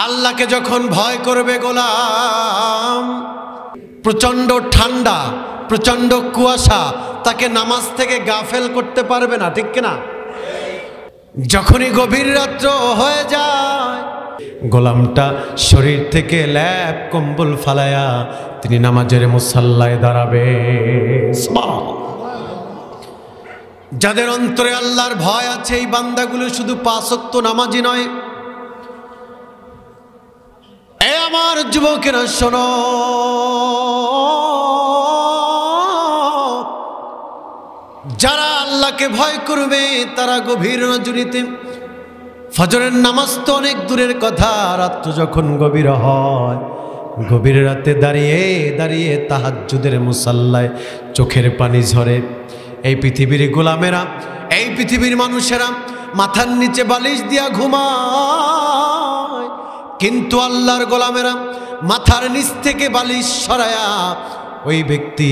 আল্লাহকে যখন ভয় করবে গোলাম, প্রচন্ড ঠান্ডা, প্রচন্ড কুয়াশা, তাকে নামাজ থেকে গাফেল করতে পারবে না, ঠিক কিনা? যখনই গভীর রাত্র হয়ে যায়, গোলামটা শরীর থেকে ল্যাপ কম্বল ফালায়া তিনি নামাজের মুসাল্লায় দাঁড়াবে। যাদের অন্তরে আল্লাহর ভয় আছে, এই বান্দাগুলো শুধু 5 ওয়াক্ত নামাজি নয়। এ আমার যুবকেরা শোনো, যারা আল্লাহকে ভয় করবে তারা গভীর রজনীতে, ফজরের নামাজ তো অনেক দূরের কথা, রাত্র যখন গভীর হয়, গভীর রাতে দাঁড়িয়ে দাঁড়িয়ে তাহাজ্জুদের মুসাল্লায় চোখের পানি ঝরে। এই পৃথিবীর গোলামেরা, এই পৃথিবীর মানুষেরা মাথার নিচে বালিশ দিয়া ঘুমায়, কিন্তু আল্লাহর গোলামেরা মাথার নিচ থেকে বালিশ সরায়া ওই ব্যক্তি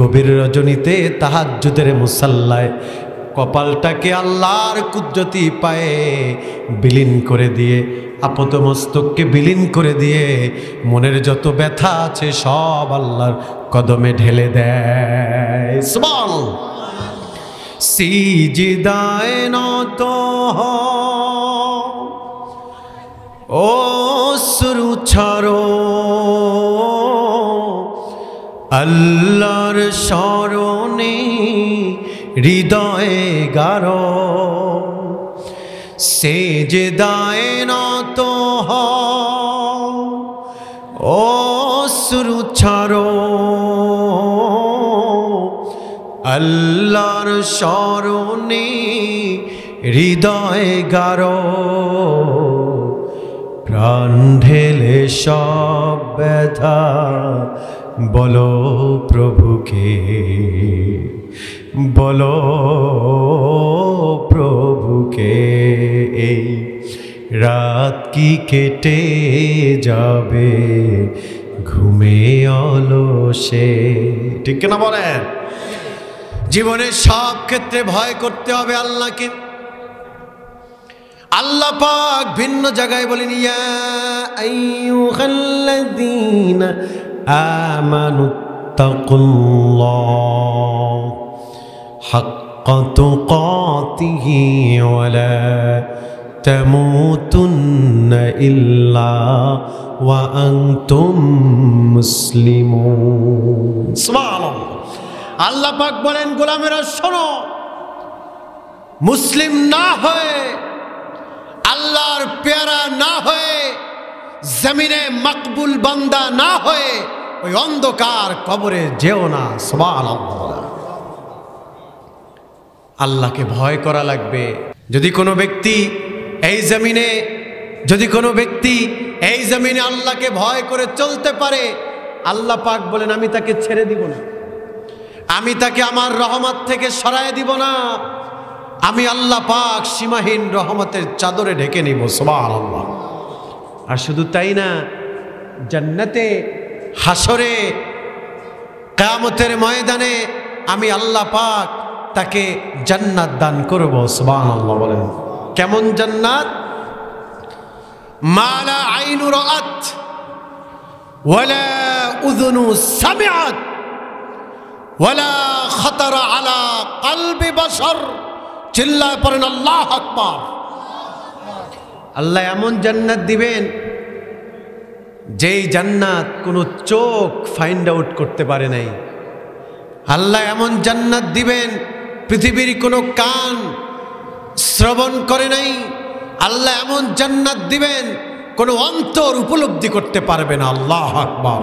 গভীর রজনীতে তাহাজ্জুদের মুসাল্লায় কপালটাকে আল্লাহর কুদরতি পায়ে বিলীন করে দিয়ে, আপাতমস্তককে বিলীন করে দিয়ে মনের যত ব্যথা আছে সব আল্লাহর কদমে ঢেলে দেয়। সুবহানাল্লাহ। সিজদায়ে নত ও শুরু ছাড়ো, আল্লাহর শরণে হৃদয়ে গারো, সেজদায়ে নত ও শুরু ছাড়ো, আল্লাহর শরণে হৃদয়ে গারো, প্রাণ ঢেলে সব ব্যথা বলো প্রভুকে, বলো প্রভুকে। এই রাত কি কেটে যাবে ঘুমে অলসে, ঠিক কিনা বলেন? জীবনের সব ক্ষেত্রে ভয় করতে হবে আল্লাহকে। আল্লাহ পাক ভিন্ন জায়গায় বলেন, ইয়া আইয়ুহাল্লাযীনা আমানুত্তাকুল্লাহ হাক্কা তুকাতিহি ওয়া লা তামুতুন্না ইল্লা ওয়া আনতুম মুসলিমুন। সুবহানাল্লাহ। আল্লাহ পাক বলেন, গোলামেরা শোনো, মুসলিম না হয়ে, আল্লাহর পেয়ারা না হয়ে, জমিনে মকবুল বান্দা না হয়ে ওই অন্ধকার কবরে যেও না। সুবহানাল্লাহ। আল্লাহকে ভয় করা লাগবে। যদি কোনো ব্যক্তি এই জমিনে, যদি কোনো ব্যক্তি এই জমিনে আল্লাহকে ভয় করে চলতে পারে, আল্লাহ পাক বলেন আমি তাকে ছেড়ে দিব না, আমি তাকে আমার রহমত থেকে সরায় দিব না, আমি আল্লাহ পাক সীমাহীন রহমতের চাদরে ঢেকে নিব। সুবহানাল্লাহ। আর শুধু তাই না, জান্নাতে, হাসরে, কিয়ামতের ময়দানে আমি আল্লাহ পাক তাকে জান্নাত দান করব। সুবহানাল্লাহ বলেন। কেমন জান্নাত? মা লা আইনু রাআত ওয়ালা উযুনু সামিআত ওয়ালা খাতারা আলা কলবি বাশার। চিল্লায় পড়েন আল্লাহু আকবার। আল্লাহ এমন জান্নাত দিবেন যেই জান্নাত কোনো চোখ ফাইন্ড আউট করতে পারে নাই। আল্লাহ এমন জান্নাত দিবেন পৃথিবীর কোনো কান শ্রবণ করে নাই। আল্লাহ এমন জান্নাত দিবেন কোনো অন্তর উপলব্ধি করতে পারবে না। আল্লাহু আকবার।